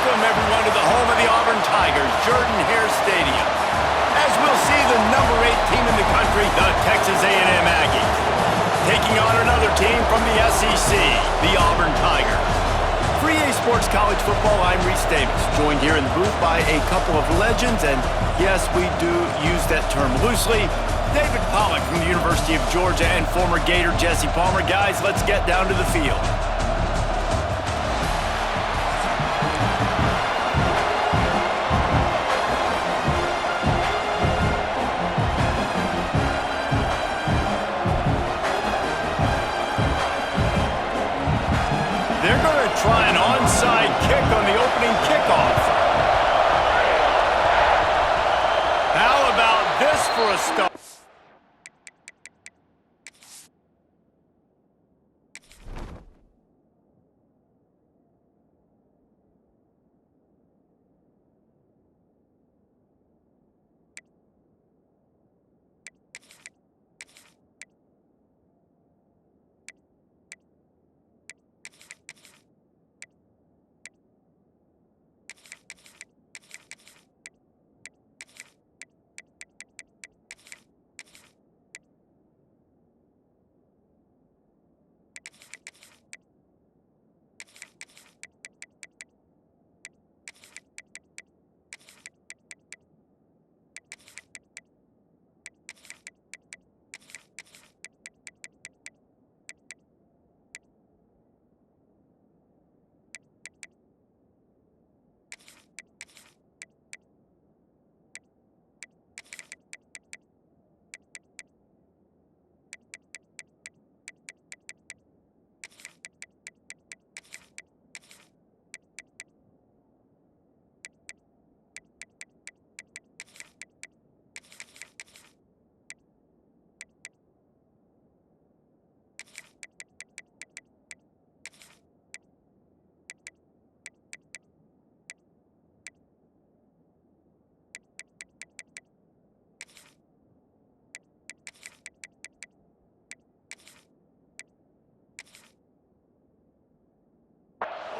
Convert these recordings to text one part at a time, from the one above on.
Welcome, everyone, to the home of the Auburn Tigers, Jordan-Hare Stadium. As we'll see, the number 8 team in the country, the Texas A&M Aggies, taking on another team from the SEC, the Auburn Tigers. For EA Sports College Football, I'm Reese Davis, joined here in the booth by a couple of legends, and yes, we do use that term loosely. David Pollack from the University of Georgia and former Gator Jesse Palmer. Guys, let's get down to the field. They're going to try an onside kick on the opening kickoff. How about this for a start?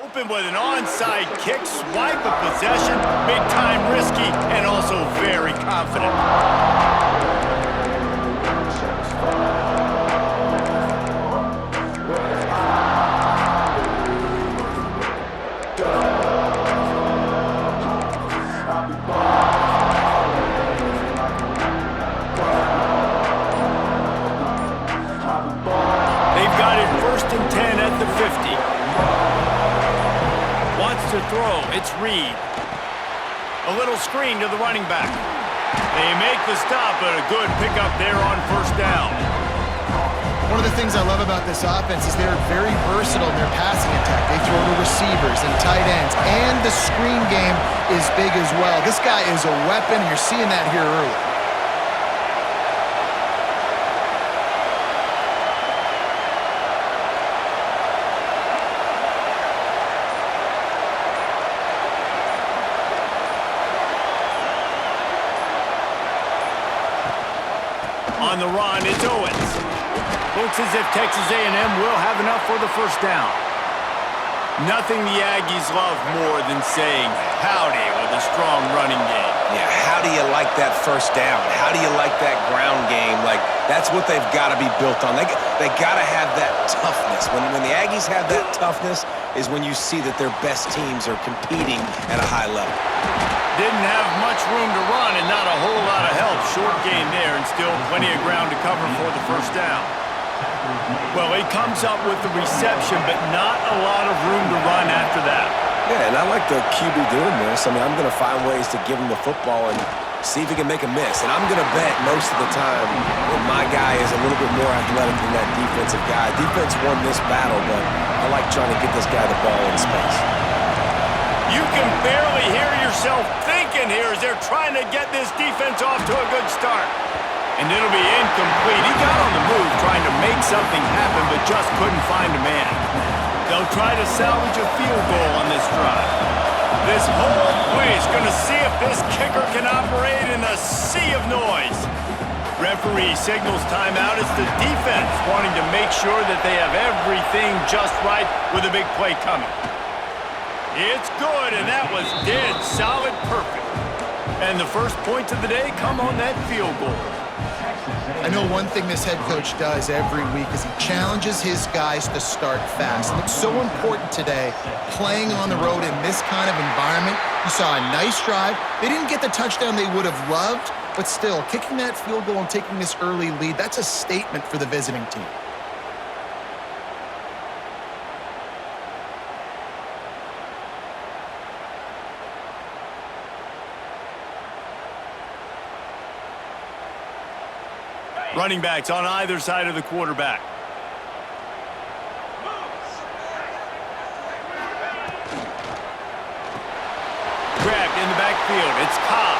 Open with an onside kick, swipe of possession, big time risky, and also very confident. They've got it 1st and 10 at the 50. To throw, it's Reed. A little screen to the running back. They make the stop, but a good pickup there on 1st down. One of the things I love about this offense is they're very versatile in their passing attack. They throw to receivers and tight ends, and the screen game is big as well. This guy is a weapon. You're seeing that here early. On the run, it's Owens. Looks as if Texas A&M will have enough for the 1st down. Nothing the Aggies love more than saying howdy with a strong running game. Yeah, how do you like that 1st down? How do you like that ground game? Like, that's what they've got to be built on. They got to have that toughness. When the Aggies have that toughness is when you see that their best teams are competing at a high level. Didn't have much room to run and not a whole lot of help. Short gain there and still plenty of ground to cover for the 1st down. Well, he comes up with the reception, but not a lot of room to run after that. Yeah, and I like the QB doing this. I mean, I'm going to find ways to give him the football and see if he can make a miss. And I'm going to bet most of the time that my guy is a little bit more athletic than that defensive guy. Defense won this battle, but I like trying to get this guy the ball in space. You can barely hear yourself thinking here as they're trying to get this defense off to a good start. And it'll be incomplete. He got on the move trying to make something happen, but just couldn't find a man. They'll try to salvage a field goal on this drive. This whole place going to see if this kicker can operate in a sea of noise. Referee signals timeout. It's the defense wanting to make sure that they have everything just right with a big play coming. It's good, and that was dead solid perfect. And the first points of the day come on that field goal. I know one thing this head coach does every week is he challenges his guys to start fast. And it's so important today, playing on the road in this kind of environment. You saw a nice drive. They didn't get the touchdown they would have loved, but still, kicking that field goal and taking this early lead, that's a statement for the visiting team. Running backs on either side of the quarterback. Grabbed in the backfield. It's Cobb.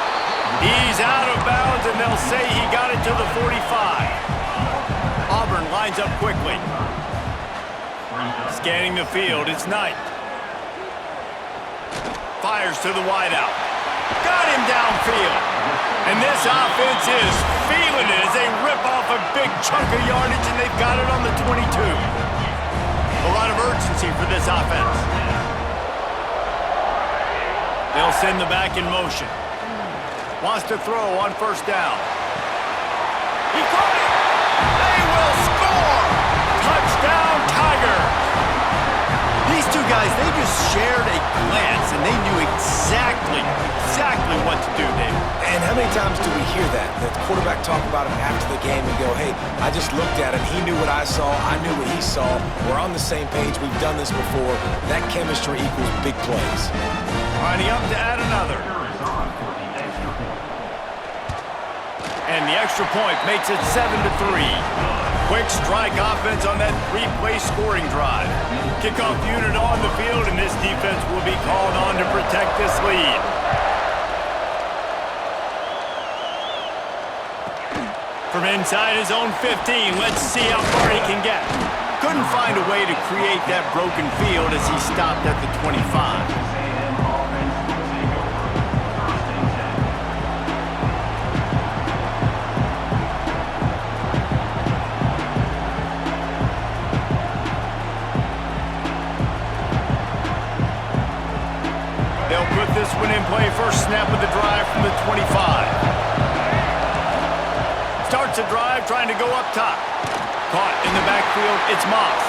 He's out of bounds, and they'll say he got it to the 45. Auburn lines up quickly. Scanning the field. It's Knight. Fires to the wideout. Got him downfield. And this offense is feeling it as they rip off a big chunk of yardage, and they've got it on the 22. A lot of urgency for this offense. They'll send the back in motion. Wants to throw on first down. He caught it. They will score. Touchdown, Tigers. These two guys, they just shared a glance, and they knew exactly what to do, Dave. And how many times do we hear that? The quarterback talk about him after the game and go, hey, I just looked at him. He knew what I saw. I knew what he saw. We're on the same page. We've done this before. That chemistry equals big plays. Lining up to add another. And the extra point makes it 7-3. Quick strike offense on that three-play scoring drive. Kickoff unit on the field, and this defense will be called on to protect this lead. From inside his own 15, let's see how far he can get. Couldn't find a way to create that broken field as he stopped at the 25. They'll put this one in play. First snap of the drive from the 25. Starts a drive trying to go up top. Caught in the backfield, it's Moss.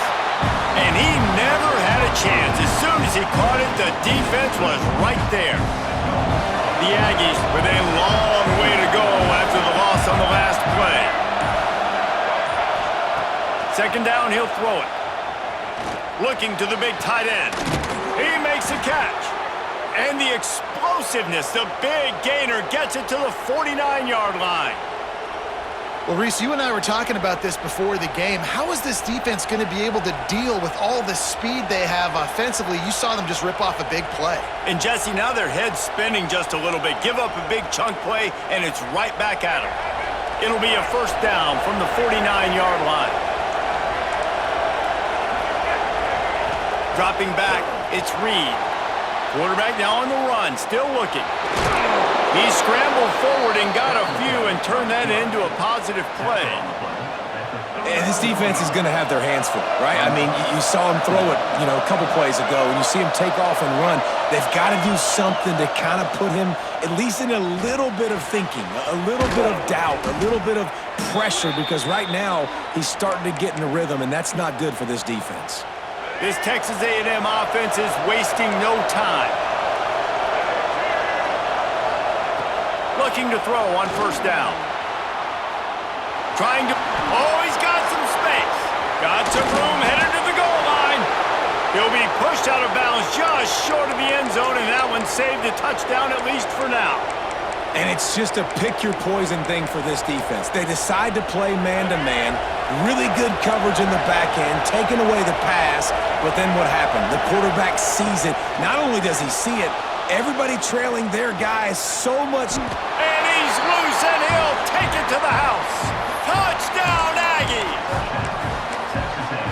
And he never had a chance. As soon as he caught it, the defense was right there. The Aggies with a long way to go after the loss on the last play. Second down, he'll throw it. Looking to the big tight end. He makes a catch. And the explosiveness, the big gainer gets it to the 49-yard line. Well, Reese, you and I were talking about this before the game. How is this defense going to be able to deal with all the speed they have offensively? You saw them just rip off a big play. And, Jesse, now their head's spinning just a little bit. Give up a big chunk play, and it's right back at them. It'll be a first down from the 49-yard line. Dropping back, it's Reed. Quarterback now on the run, still looking. He scrambled forward and got a few and turned that into a positive play. And this defense is going to have their hands full, right? I mean, you saw him throw it, a couple plays ago, and you see him take off and run. They've got to do something to kind of put him at least in a little bit of thinking, a little bit of doubt, a little bit of pressure, because right now he's starting to get in the rhythm, and that's not good for this defense. This Texas A&M offense is wasting no time. Looking to throw on first down. Trying to... Oh, he's got some space. Got some room, headed to the goal line. He'll be pushed out of bounds just short of the end zone, and that one saved a touchdown at least for now. And it's just a pick-your-poison thing for this defense. They decide to play man-to-man, really good coverage in the back end, taking away the pass, but then what happened? The quarterback sees it. Not only does he see it, everybody trailing their guy so much. And he's loose, and he'll take it to the house. Touchdown, Aggies!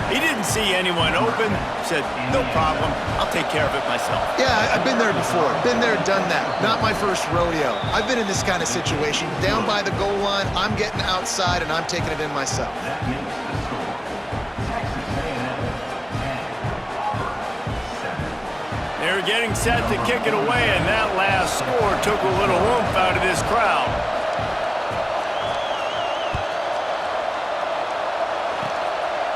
He didn't see anyone open, said, no problem, I'll take care of it myself. Yeah, I've been there before. Been there, done that. Not my first rodeo. I've been in this kind of situation. Down by the goal line, I'm getting outside, and I'm taking it in myself. They're getting set to kick it away, and that last score took a little oomph out of this crowd.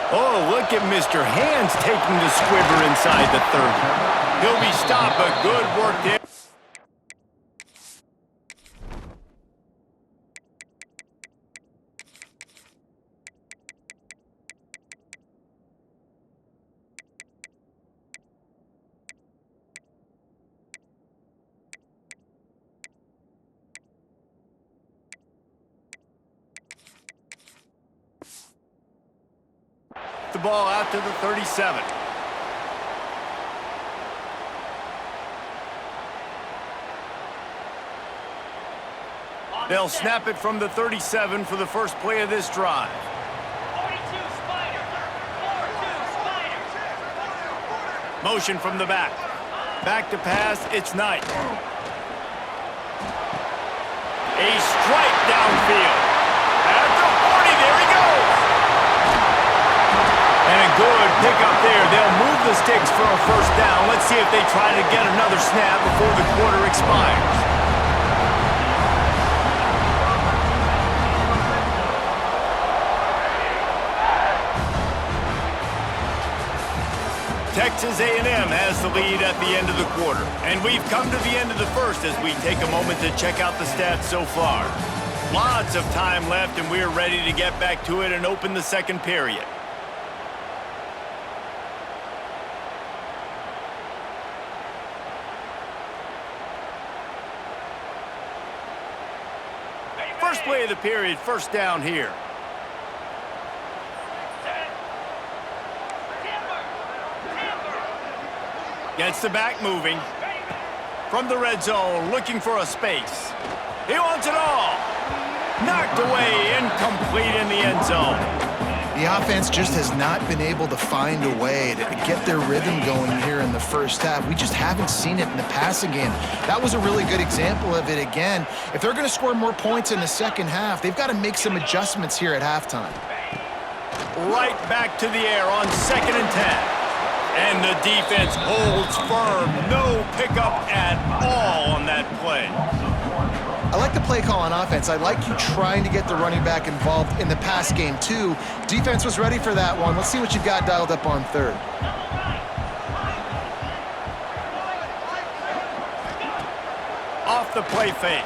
Oh, look at Mr. Hands taking the squibber inside the 30. He'll be stopped, but good work there. The ball out to the 37. They'll snap it from the 37 for the first play of this drive. 42 Spider. 4-2 Spider. Motion from the back. Back to pass, it's Knight. A strike downfield. At the 40, there he goes. And a good pickup there. They'll move the sticks for a first down. Let's see if they try to get another snap before the quarter expires. Texas A&M has the lead at the end of the quarter. And we've come to the end of the first as we take a moment to check out the stats so far. Lots of time left, and we're ready to get back to it and open the second period. First play of the period, first down here. Gets the back moving. From the red zone, looking for a space. He wants it all. Knocked away, incomplete in the end zone. The offense just has not been able to find a way to get their rhythm going here in the first half. We just haven't seen it in the passing game. That was a really good example of it again. If they're going to score more points in the second half, they've got to make some adjustments here at halftime. Right back to the air on 2nd and 10. And the defense holds firm. No pickup at all on that play. I like the play call on offense. I like you trying to get the running back involved in the pass game, too. Defense was ready for that one. Let's see what you've got dialed up on third. Off the play fake.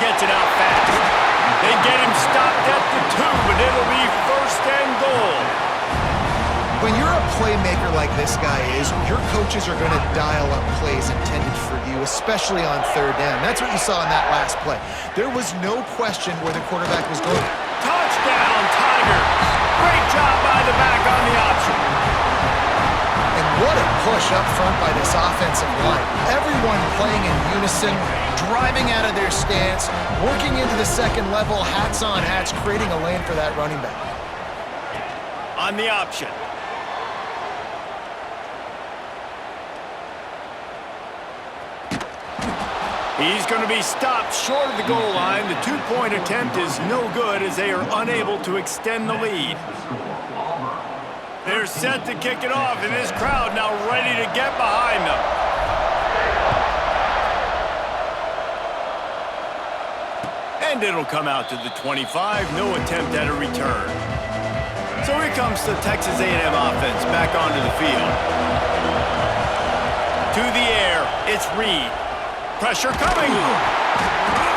Gets it out fast. They get him stopped at the 2, but it'll be 1st and goal. When you're a playmaker like this guy is, your coaches are going to dial up plays intended for you, especially on third down. That's what you saw in that last play. There was no question where the quarterback was going. Touchdown, Tigers! Great job by the back on the option. And what a push up front by this offensive line. Everyone playing in unison, driving out of their stance, working into the second level, hats on hats, creating a lane for that running back. On the option. He's going to be stopped short of the goal line. The 2-point attempt is no good as they are unable to extend the lead. They're set to kick it off, and this crowd now ready to get behind them. And it'll come out to the 25. No attempt at a return. So here comes the Texas A&M offense back onto the field. To the air, it's Reed. Pressure coming.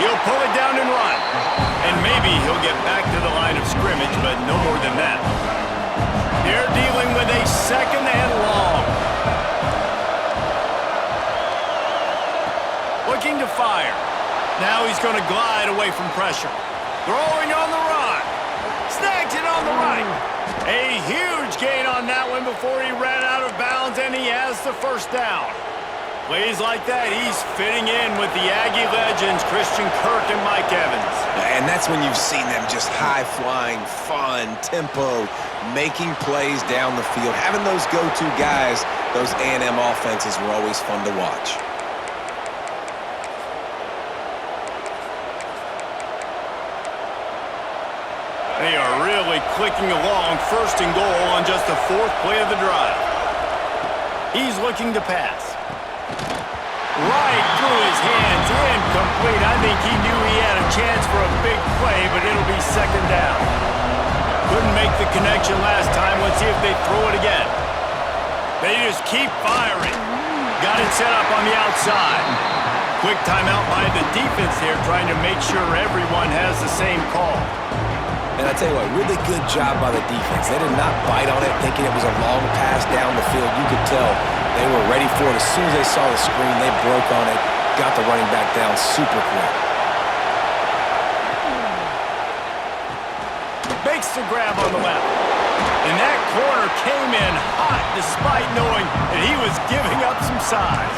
He'll pull it down and run. And maybe he'll get back to the line of scrimmage, but no more than that. They're dealing with a 2nd and long. Looking to fire. Now he's going to glide away from pressure. Throwing on the run. Snags it on the right. A huge gain on that one before he ran out of bounds, and he has the first down. Plays like that, he's fitting in with the Aggie legends, Christian Kirk and Mike Evans. And that's when you've seen them just high-flying, fun, tempo, making plays down the field. Having those go-to guys, those A&M offenses were always fun to watch. They are really clicking along, 1st and goal on just the 4th play of the drive. He's looking to pass. Right through his hands, incomplete. I think he knew he had a chance for a big play, but it'll be second down. Couldn't make the connection last time. Let's see if they throw it again. They just keep firing. Got it set up on the outside. Quick timeout by the defense there, trying to make sure everyone has the same call. And I tell you what, really good job by the defense. They did not bite on it thinking it was a long pass down the field. You could tell they were ready for it. As soon as they saw the screen, they broke on it, got the running back down super quick. Makes the grab on the left. And that corner came in hot despite knowing that he was giving up some size.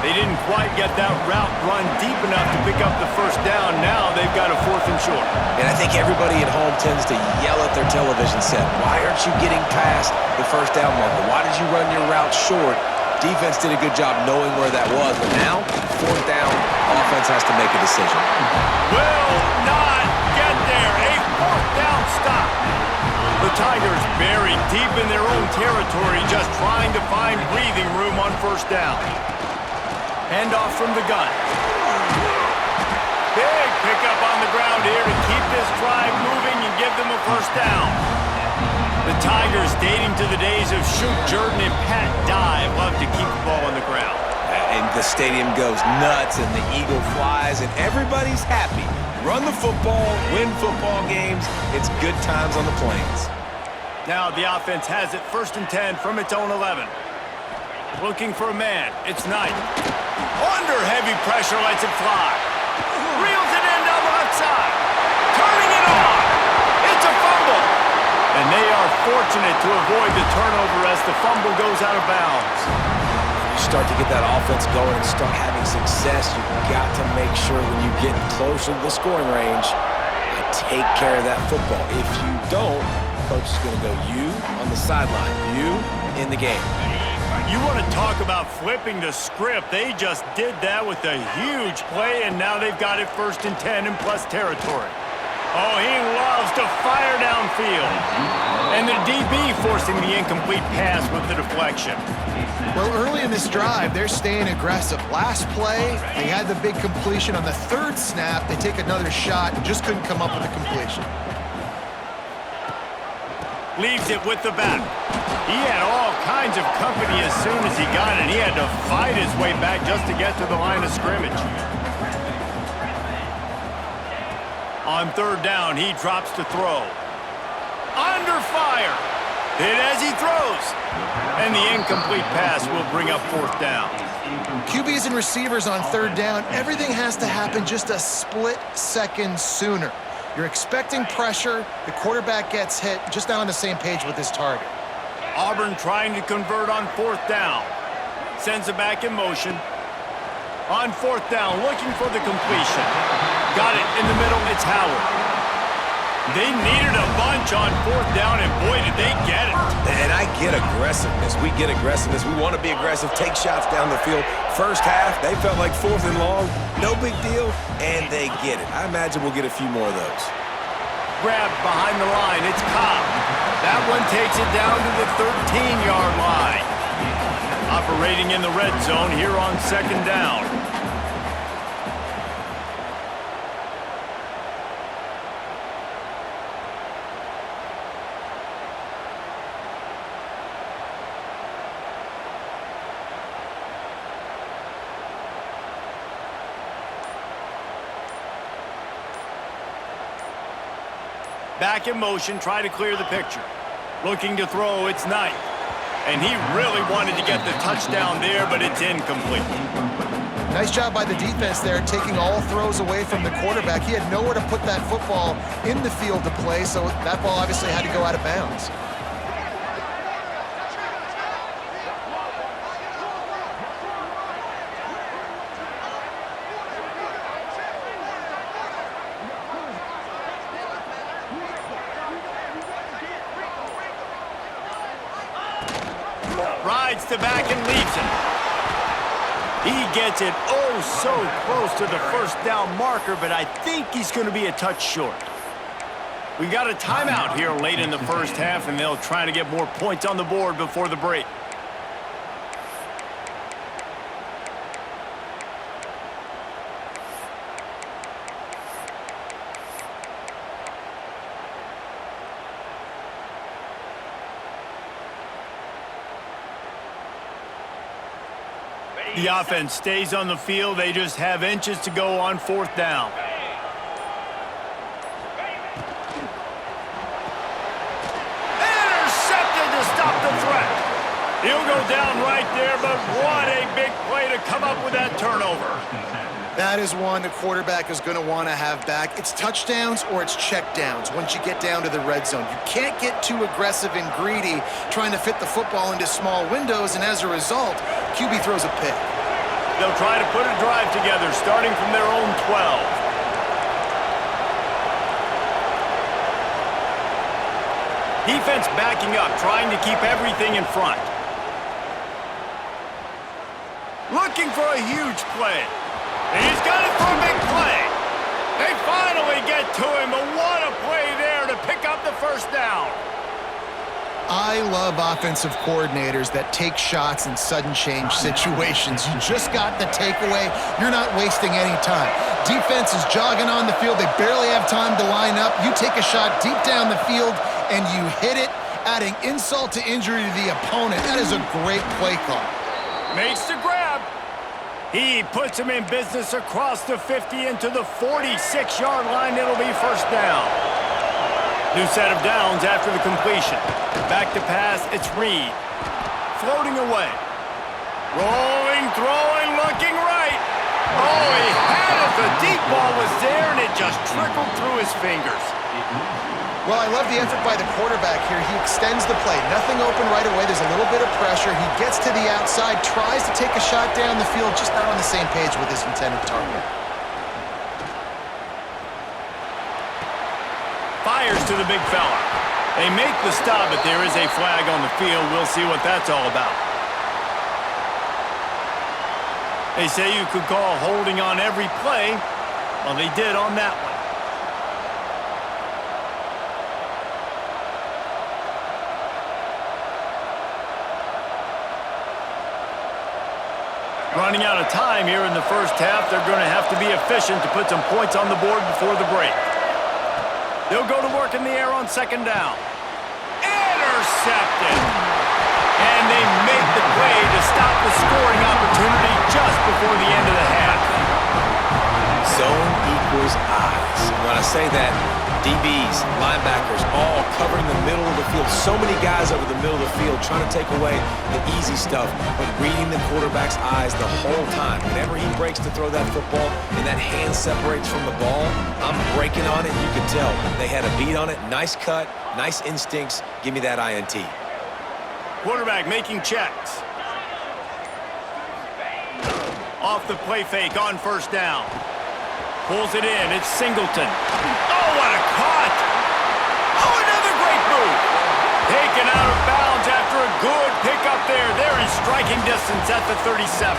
They didn't quite get that route run deep enough to pick up the first down. Now they've got a 4th and short. And I think everybody at home tends to yell at their television set. Why aren't you getting past the first down marker? Why did you run your route short? Defense did a good job knowing where that was. But now, 4th down, offense has to make a decision. Will not get there. A 4th down stop. The Tigers buried deep in their own territory, just trying to find breathing room on 1st down. Handoff from the gun. Big pickup on the ground here to keep this drive moving and give them a 1st down. The Tigers, dating to the days of Shoot Jordan and Pat Dye, love to keep the ball on the ground. And the stadium goes nuts, and the eagle flies, and everybody's happy. Run the football, win football games. It's good times on the Plains. Now the offense has it 1st and 10 from its own 11. Looking for a man. It's Knight. Under heavy pressure, lets it fly. Reels it in down the left side. Turning it on. It's a fumble. And they are fortunate to avoid the turnover as the fumble goes out of bounds. You start to get that offense going and start having success, you've got to make sure when you get closer to the scoring range, you take care of that football. If you don't, coach is going to go you on the sideline, you in the game. You want to talk about flipping the script. They just did that with a huge play, and now they've got it 1st and 10 in plus territory. Oh, he loves to fire downfield. And the DB forcing the incomplete pass with the deflection. Well, early in this drive, they're staying aggressive. Last play, they had the big completion. On the 3rd snap, they take another shot and just couldn't come up with a completion. Leaves it with the back. He had all kinds of company as soon as he got it. He had to fight his way back just to get to the line of scrimmage. On 3rd down, he drops to throw. Under fire. Hit as he throws. And the incomplete pass will bring up 4th down. QBs and receivers on 3rd down, everything has to happen just a split second sooner. You're expecting pressure, the quarterback gets hit, just not on the same page with his target. Auburn trying to convert on 4th down. Sends it back in motion. On 4th down, looking for the completion. Got it in the middle, it's Howard. They needed a bunch on 4th down, and boy, did they get it. And I get aggressiveness. We get aggressiveness. We want to be aggressive, take shots down the field. First half, they felt like 4th and long. No big deal, and they get it. I imagine we'll get a few more of those. Grab behind the line, it's Cobb. That one takes it down to the 13-yard line. Operating in the red zone here on 2nd down. Back in motion, try to clear the picture. Looking to throw, it's Knight. And he really wanted to get the touchdown there, but it's incomplete. Nice job by the defense there, taking all throws away from the quarterback. He had nowhere to put that football in the field to play, so that ball obviously had to go out of bounds. Rides to back and leaves it. He gets it oh so close to the 1st down marker, but I think he's going to be a touch short. We got a timeout here late in the 1st half, and they'll try to get more points on the board before the break. The offense stays on the field. They just have inches to go on fourth down. Intercepted to stop the threat. He'll go down right there, but what a big play to come up with that turnover. That is one the quarterback is going to want to have back. It's touchdowns or it's checkdowns once you get down to the red zone. You can't get too aggressive and greedy trying to fit the football into small windows, and as a result, QB throws a pick. They'll try to put a drive together, starting from their own 12. Defense backing up, trying to keep everything in front. Looking for a huge play. He's got it for a big play. They finally get to him, but what a play there to pick up the first down. I love offensive coordinators that take shots in sudden change situations. You just got the takeaway. You're not wasting any time. Defense is jogging on the field. They barely have time to line up. You take a shot deep down the field, and you hit it, adding insult to injury to the opponent. That is a great play call. Makes the grab. He puts him in business across the 50 into the 46-yard line. It'll be first down. New set of downs after the completion. Back to pass, it's Reed. Floating away. Rolling, throwing, looking right. Oh, he had it. The deep ball was there, and it just trickled through his fingers. Well, I love the effort by the quarterback here. He extends the play. Nothing open right away. There's a little bit of pressure. He gets to the outside, tries to take a shot down the field, just not on the same page with his intended target. Fires to the big fella. They make the stop, but there is a flag on the field. We'll see what that's all about. They say you could call holding on every play. Well, they did on that one. Running out of time here in the first half. They're going to have to be efficient to put some points on the board before the break. They'll go to work in the air on second down. Intercepted. And they make the play to stop the scoring opportunity just before the end of the half. Zone equals eyes. When I say that, DBs, linebackers, all covering the middle of the field. So many guys over the middle of the field trying to take away the easy stuff, but reading the quarterback's eyes the whole time. Whenever he breaks to throw that football and that hand separates from the ball, I'm breaking on it. You can tell they had a beat on it. Nice cut, nice instincts. Give me that INT. Quarterback making checks. Off the play fake on first down. Pulls it in. It's Singleton. Oh, what a cut! Oh, another great move. Taken out of bounds after a good pickup there. They're in striking distance at the 37.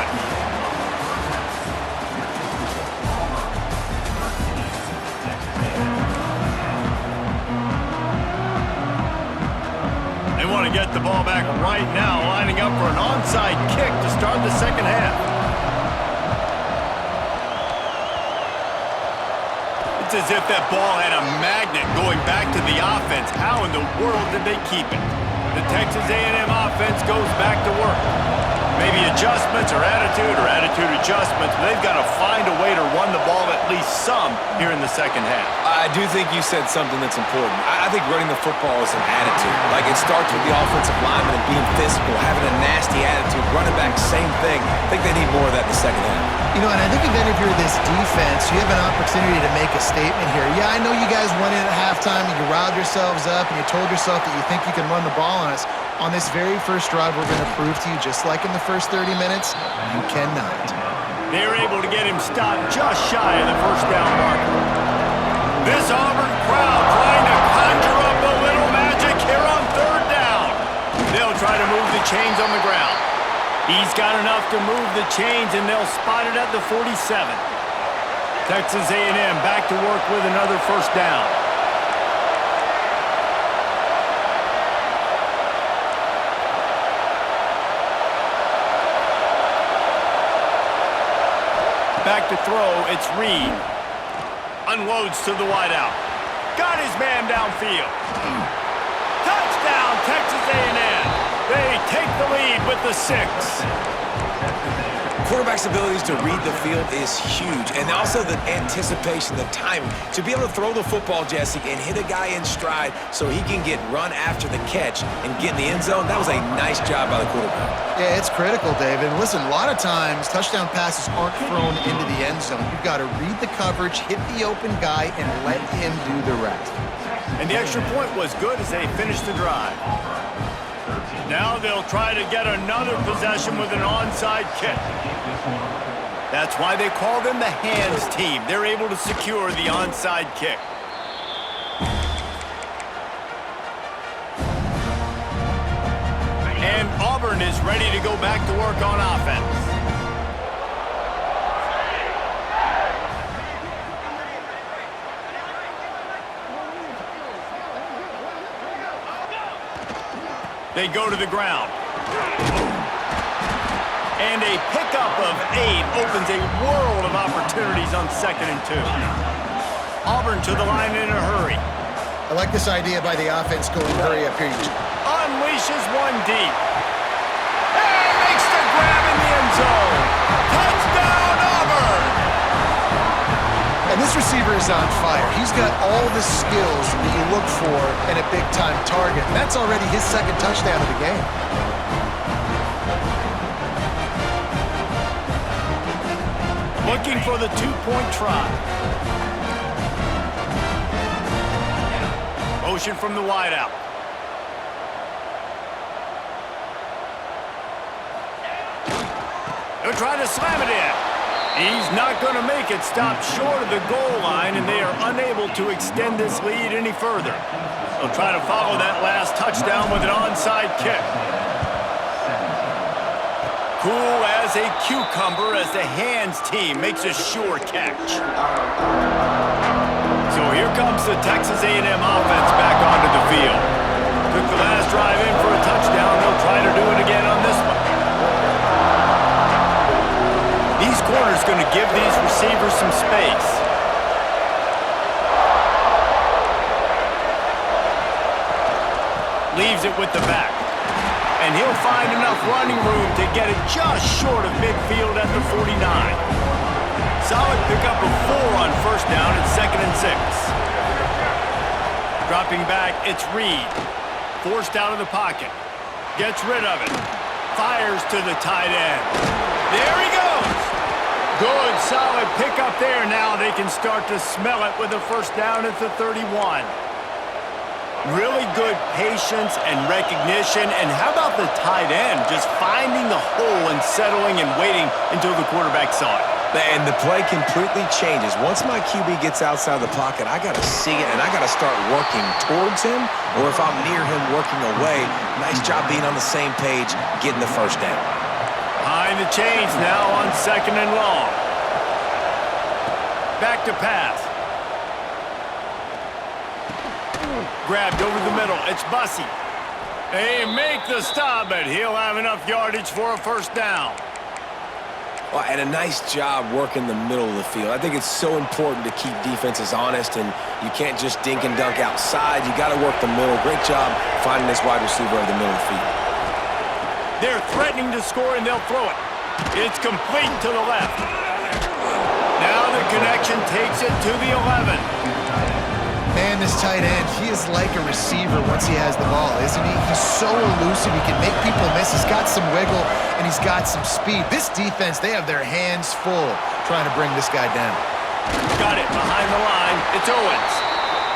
They want to get the ball back right now, lining up for an onside kick to start the second half. It's as if that ball had a magnet going back to the offense. How in the world did they keep it? The Texas A&M offense goes back to work. Maybe adjustments or attitude adjustments, but they've got to find a way to run the ball at least some here in the second half. I do think you said something that's important. I think running the football is an attitude. Like, it starts with the offensive lineman and being physical, having a nasty attitude. Running back, same thing. I think they need more of that in the second half. You know, and I think again, if you're this defense, you have an opportunity to make a statement here. Yeah, I know you guys went in at halftime and you riled yourselves up and you told yourself that you think you can run the ball on us. On this very first drive, we're going to prove to you, just like in the first 30 minutes, you cannot. They're able to get him stopped just shy of the first down marker. This Auburn crowd trying to conjure up a little magic here on third down. They'll try to move the chains on the ground. He's got enough to move the chains, and they'll spot it at the 47. Texas A&M back to work with another first down. Back to throw, it's Reed. Unloads to the wideout. Got his man downfield. Touchdown, Texas A&M. They take the lead with the 6. quarterback's abilities to read the field is huge, and also the anticipation, the timing. To be able to throw the football, Jesse, and hit a guy in stride so he can get run after the catch and get in the end zone, that was a nice job by the quarterback. Yeah, it's critical, David. And listen, a lot of times touchdown passes aren't thrown into the end zone. You've got to read the coverage, hit the open guy, and let him do the rest. And the extra point was good as they finished the drive. Now they'll try to get another possession with an onside kick. That's why they call them the hands team. They're able to secure the onside kick. And Auburn is ready to go back to work on offense. They go to the ground. And a pickup of 8 opens a world of opportunities on 2nd and 2. Auburn to the line in a hurry. I like this idea by the offense going hurry up here. Unleashes one deep. And makes the grab in the end zone. Touchdown, Auburn! And this receiver is on fire. He's got all the skills that you look for in a big-time target. That's already his 2nd touchdown of the game. Looking for the 2-point try. Motion from the wideout. They're trying to slam it in. He's not going to make it. Stop short of the goal line, and they are unable to extend this lead any further. They'll try to follow that last touchdown with an onside kick. Cool as a cucumber as the hands team makes a sure catch. So here comes the Texas A&M offense back onto the field. Took the last drive in for a touchdown. They'll try to do it again on this one. These corners going to give these receivers some space. Leaves it with the back. And he'll find enough running room to get it just short of midfield at the 49. Solid pickup of 4 on 1st down at 2nd and 6. Dropping back, it's Reed. Forced out of the pocket. Gets rid of it. Fires to the tight end. There he goes. Good, solid pickup there. Now they can start to smell it with a 1st down at the 31. Really good patience and recognition. And how about the tight end just finding the hole and settling and waiting until the quarterback saw it? And the play completely changes. Once my QB gets outside the pocket, I got to see it, and I got to start working towards him, or if I'm near him, working away. Nice job being on the same page, getting the 1st down. Behind the chains now on 2nd and long. Back to pass. Grabbed over the middle. It's Bussey. They make the stop, but he'll have enough yardage for a 1st down. Well, and a nice job working the middle of the field. I think it's so important to keep defenses honest, and you can't just dink and dunk outside. You got to work the middle. Great job finding this wide receiver over the middle of the field. They're threatening to score, and they'll throw it. It's complete to the left. Now the connection takes it to the 11. Man, this tight end, he is like a receiver once he has the ball, isn't he? He's so elusive. He can make people miss. He's got some wiggle, and he's got some speed. This defense, they have their hands full trying to bring this guy down. Got it behind the line. It's Owens.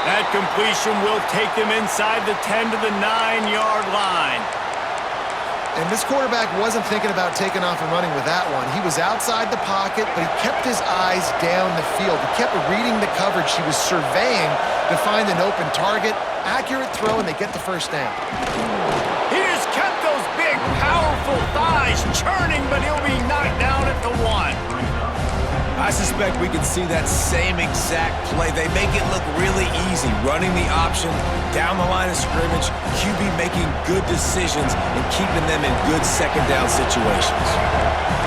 That completion will take them inside the 10 to the 9-yard line. And this quarterback wasn't thinking about taking off and running with that one. He was outside the pocket, but he kept his eyes down the field. He kept reading the coverage. He was surveying to find an open target. Accurate throw, and they get the 1st down. He just kept those big, powerful thighs churning, but he'll be knocked down at the 1. I suspect we can see that same exact play. They make it look really easy, running the option down the line of scrimmage, QB making good decisions and keeping them in good 2nd down situations.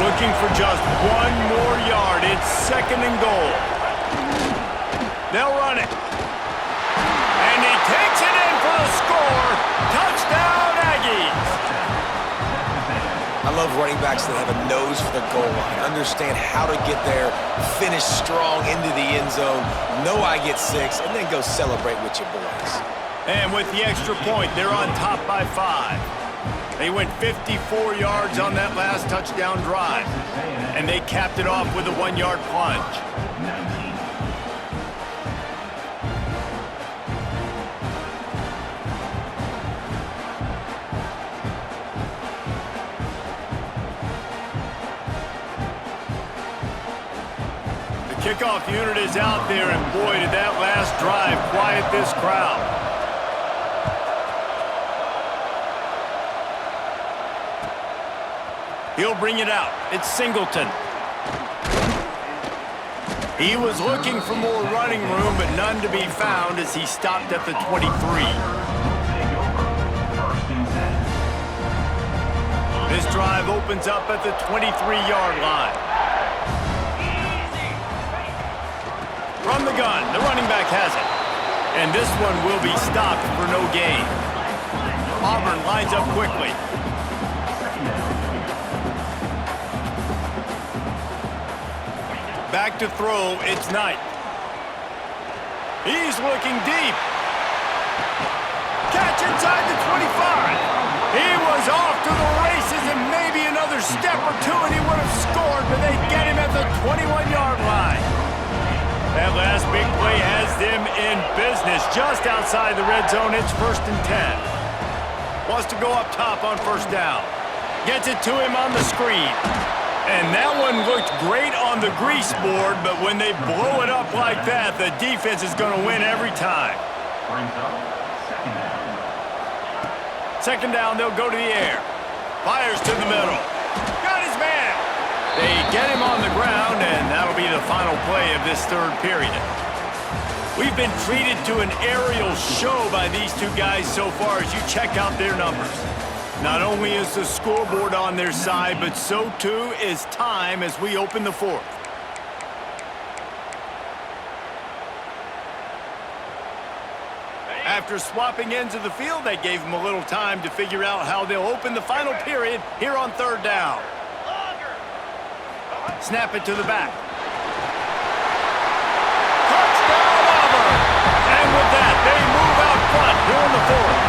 Looking for just 1 more yard. It's 2nd and goal. They'll run it. And he takes it in for the score. Touchdown, Aggies. I love running backs that have a nose for the goal line, understand how to get there, finish strong into the end zone, know I get 6, and then go celebrate with your boys. And with the extra point, they're on top by 5. They went 54 yards on that last touchdown drive, and they capped it off with a 1-yard plunge. Kickoff unit is out there, and boy, did that last drive quiet this crowd. He'll bring it out. It's Singleton. He was looking for more running room, but none to be found as he stopped at the 23. This drive opens up at the 23-yard line. From the gun, the running back has it. And this one will be stopped for no gain. Auburn lines up quickly. Back to throw, it's Knight. He's looking deep. Catch inside the 25. He was off to the races, and maybe another step or two and he would have scored, but they get him at the 21-yard line. That last big play has them in business just outside the red zone. It's 1st and 10. Wants to go up top on 1st down. Gets it to him on the screen. And that one looked great on the grease board, but when they blow it up like that, the defense is going to win every time. Second down, they'll go to the air. Fires to the middle. Got his man. They get him on the ground, and that'll be the final play of this 3rd period. We've been treated to an aerial show by these two guys so far as you check out their numbers. Not only is the scoreboard on their side, but so too is time as we open the 4th. After swapping ends of the field, they gave them a little time to figure out how they'll open the final period here on 3rd down. Snap it to the back. Touchdown, Auburn! And with that, they move out front here in the 4th.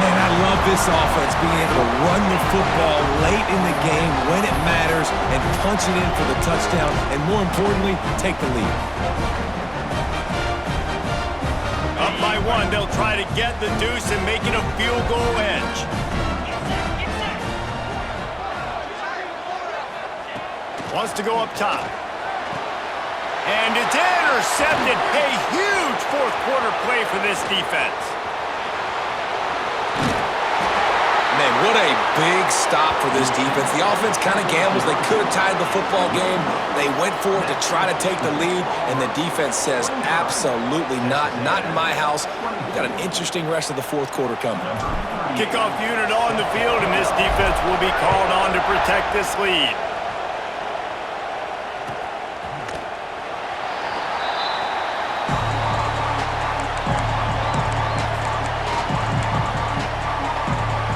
Man, I love this offense, being able to run the football late in the game when it matters and punch it in for the touchdown, and more importantly, take the lead. Up by 1, they'll try to get the deuce and make it a field goal edge. Wants to go up top. And it's intercepted. A huge 4th quarter play for this defense. Man, what a big stop for this defense. The offense kind of gambles. They could have tied the football game. They went for it to try to take the lead, and the defense says, absolutely not. Not in my house. We've got an interesting rest of the 4th quarter coming. Kickoff unit on the field, and this defense will be called on to protect this lead.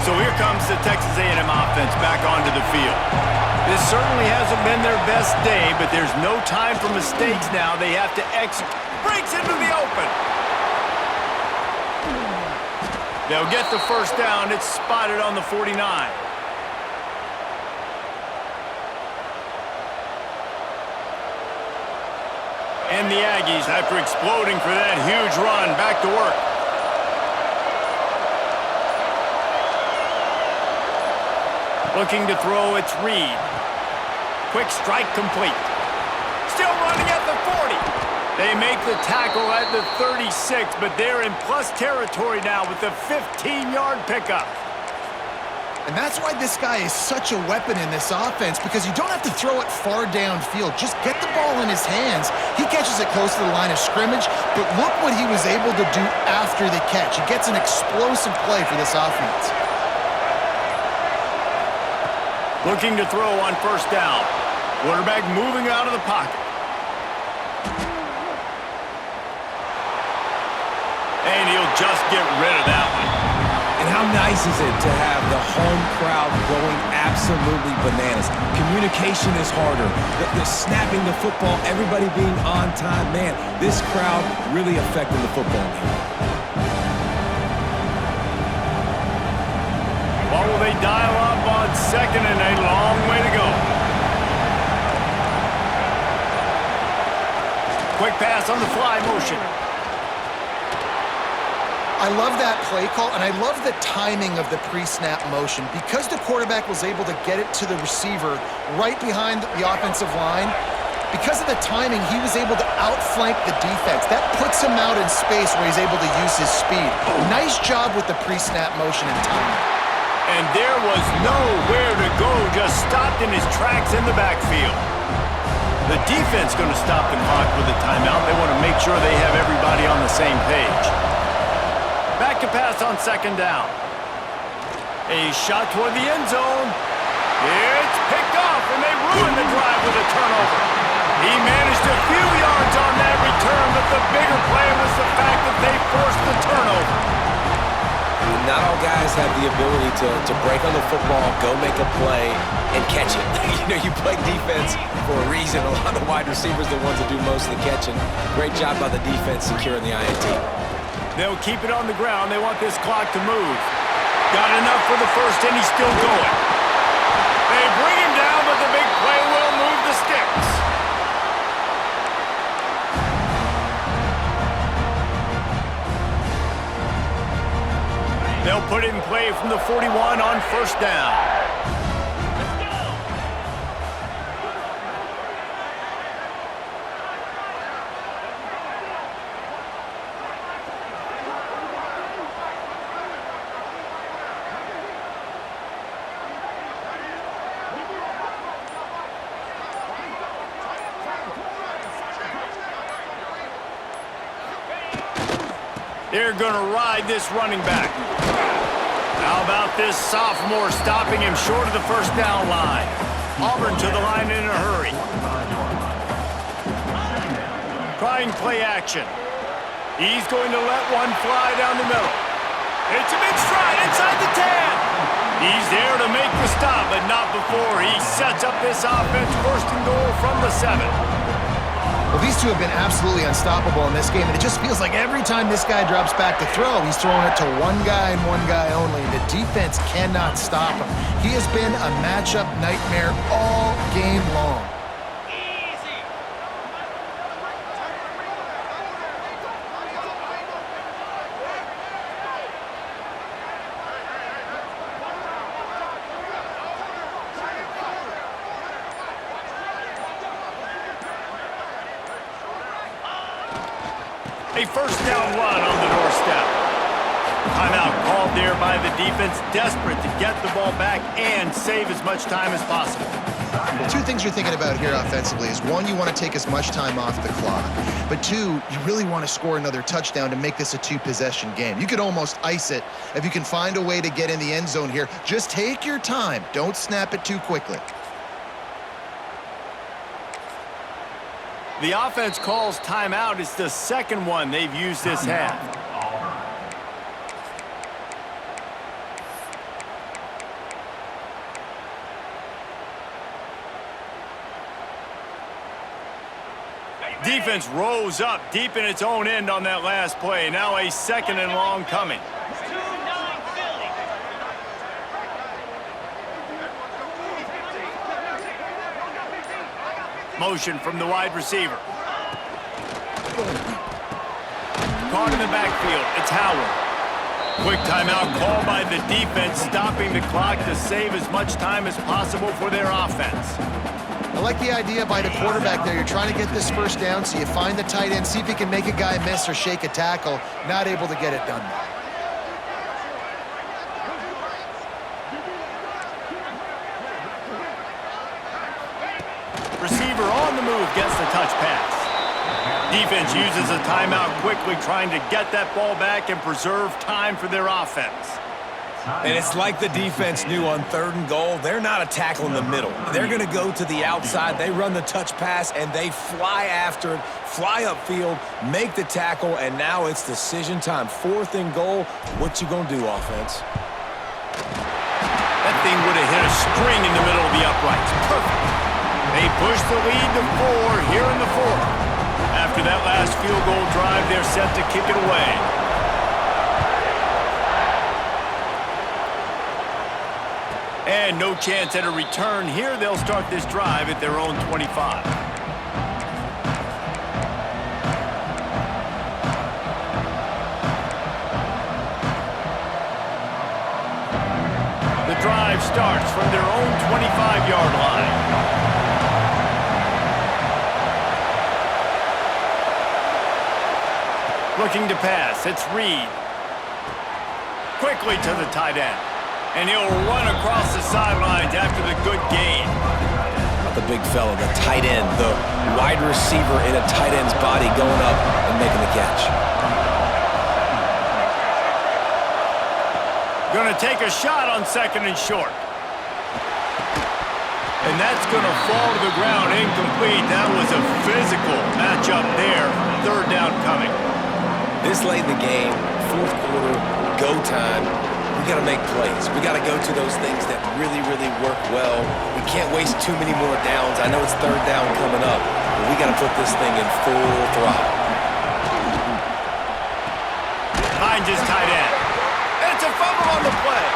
So here comes the Texas A&M offense back onto the field. This certainly hasn't been their best day, but there's no time for mistakes now. They have to execute. Breaks into the open. They'll get the 1st down. It's spotted on the 49. And the Aggies, after exploding for that huge run, back to work. Looking to throw, it's Reed. Quick strike complete. Still running at the 40. They make the tackle at the 36, but they're in plus territory now with the 15-yard pickup. And that's why this guy is such a weapon in this offense, because you don't have to throw it far downfield. Just get the ball in his hands. He catches it close to the line of scrimmage, but look what he was able to do after the catch. He gets an explosive play for this offense. Looking to throw on 1st down. Quarterback moving out of the pocket. And he'll just get rid of that one. And how nice is it to have the home crowd going absolutely bananas? Communication is harder. The snapping the football, everybody being on time. Man, this crowd really affecting the football game. What will they dial up on second and a long way to go? Quick pass on the fly motion. I love that play call, and I love the timing of the pre-snap motion. Because the quarterback was able to get it to the receiver right behind the offensive line, because of the timing, he was able to outflank the defense. That puts him out in space where he's able to use his speed. Nice job with the pre-snap motion and timing. And there was nowhere to go, just stopped in his tracks in the backfield. The defense going to stop the clock with a timeout. They want to make sure they have everybody on the same page. Back to pass on second down. A shot toward the end zone. It's picked off, and they ruined the drive with a turnover. He managed a few yards on that return, but the bigger play was the fact that they forced the turnover. Not all guys have the ability to break on the football, go make a play, and catch it. You play defense for a reason. A lot of the wide receivers are the ones that do most of the catching. Great job by the defense securing the INT. They'll keep it on the ground. They want this clock to move. Got enough for the first, and he's still going. They bring him down, but the big play will move the sticks. They'll put it in play from the 41 on first down. They're going to ride this running back. How about this sophomore stopping him short of the first down line? Auburn to the line in a hurry. Trying play action. He's going to let one fly down the middle. It's a big stride inside the 10. He's there to make the stop, but not before he sets up this offense first and goal from the 7. Well, these two have been absolutely unstoppable in this game, and it just feels like every time this guy drops back to throw, he's throwing it to one guy and one guy only. The defense cannot stop him. He has been a matchup nightmare all game long. A first down run on the doorstep. Timeout called there by the defense, desperate to get the ball back and save as much time as possible. Well, two things you're thinking about here offensively is, one, you want to take as much time off the clock. But two, you really want to score another touchdown to make this a two-possession game. You could almost ice it if you can find a way to get in the end zone here. Just take your time. Don't snap it too quickly. The offense calls timeout. It's the second one they've used this half. Defense rose up deep in its own end on that last play. Now a second and long coming. 2-9 Philly. Motion from the wide receiver. Caught in the backfield. It's Howard. Quick timeout called by the defense, stopping the clock to save as much time as possible for their offense. I like the idea by the quarterback there. You're trying to get this first down, so you find the tight end, see if he can make a guy miss or shake a tackle. Not able to get it done. Receiver on the move gets the touch pass. Defense uses a timeout quickly, trying to get that ball back and preserve time for their offense. And it's like the defense knew on third and goal, they're not a tackle in the middle. They're going to go to the outside. They run the touch pass, and they fly after it, fly upfield, make the tackle, and now it's decision time. Fourth and goal. What you going to do, offense? thing would have hit a string in the middle of the uprights. Perfect. They push the lead to 4 here in the fourth. After that last field goal drive, they're set to kick it away. And no chance at a return here. They'll start this drive at their own 25. The drive starts from their own 25-yard line. Looking to pass, it's Reed. Quickly to the tight end. And he'll run across the sidelines after the good gain. Not the big fella, the tight end, the wide receiver in a tight end's body going up and making the catch. Going to take a shot on 2nd and short. And that's going to fall to the ground incomplete. That was a physical matchup there. 3rd down coming. This late in the game, 4th quarter, go time. We got to make plays. We got to go to those things that really, really work well. We can't waste too many more downs. I know it's 3rd down coming up, but we got to put this thing in full throttle. Finds his tight end. It's a fumble on the play.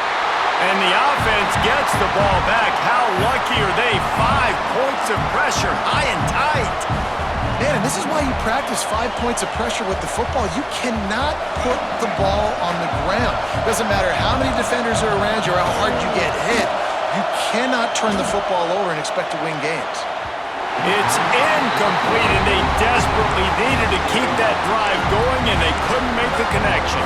And the offense gets the ball back. How lucky are they? 5 points of pressure, high and tight. Man, and this is why you practice 5 points of pressure with the football. You cannot put the ball on the ground. Doesn't matter how many defenders are around you or how hard you get hit. You cannot turn the football over and expect to win games. It's incomplete, and they desperately needed to keep that drive going, and they couldn't make the connection.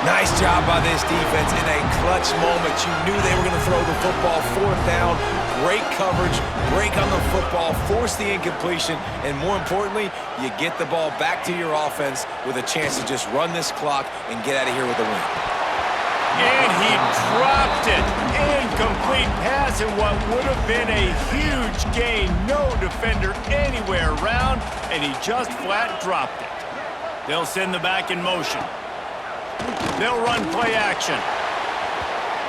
Nice job by this defense in a clutch moment. You knew they were going to throw the football. 4th down, great coverage, break on the football, force the incompletion, and more importantly, you get the ball back to your offense with a chance to just run this clock and get out of here with a win. And he dropped it. Incomplete pass in what would have been a huge gain. No defender anywhere around, and he just flat dropped it. They'll send the back in motion. They'll run play action.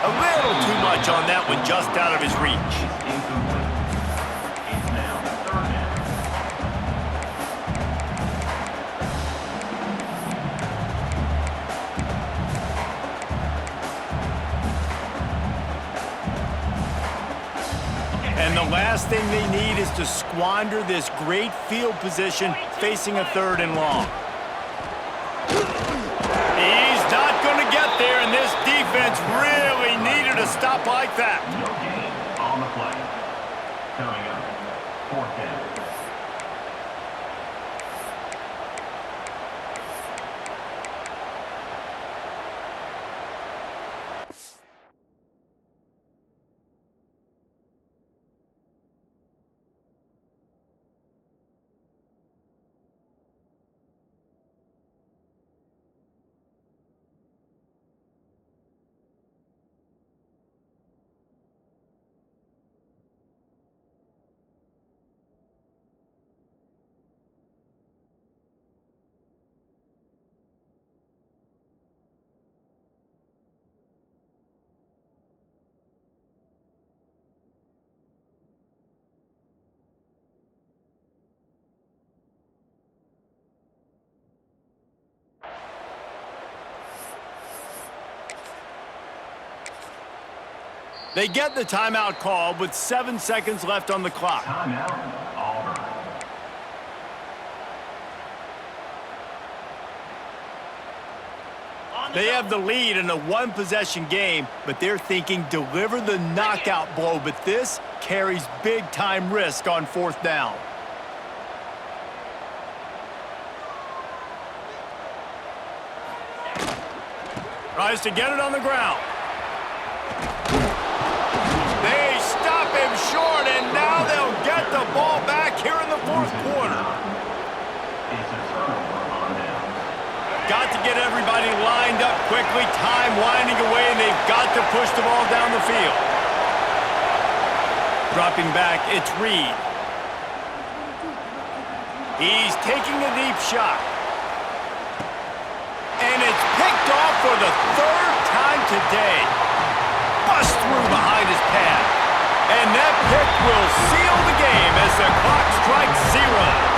A little too much on that one, just out of his reach. And the last thing they need is to squander this great field position facing a 3rd and long. He's not going to get there, and this defense really needed a stop like that. No gain on the play. Coming up, 4th down. They get the timeout called with 7 seconds left on the clock. Timeout, Auburn. They have the lead in a 1-possession game, but they're thinking deliver the knockout blow, but this carries big-time risk on 4th down. Tries to get it on the ground. They stop him short, and now they'll get the ball back here in the 4th quarter. It's a turnover on downs. Got to get everybody lined up quickly, time winding away, and they've got to push the ball down the field. Dropping back, it's Reed. He's taking a deep shot. And it's picked off for the 3rd time today. bust through behind his pad. And that pick will seal the game as the clock strikes 0.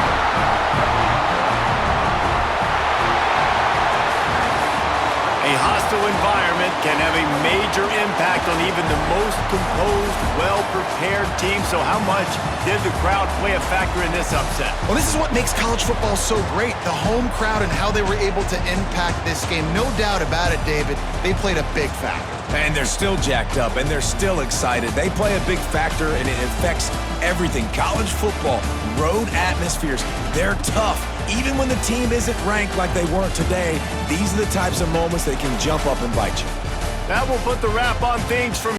A hostile environment can have a major impact on even the most composed, well-prepared team. So how much did the crowd play a factor in this upset? Well, this is what makes college football so great, the home crowd and how they were able to impact this game. No doubt about it, David. They played a big factor. And they're still jacked up, and they're still excited. They play a big factor, and it affects everything. College football, road atmospheres, they're tough. Even when the team isn't ranked like they weren't today, these are the types of moments that can jump up and bite you. That will put the wrap on things from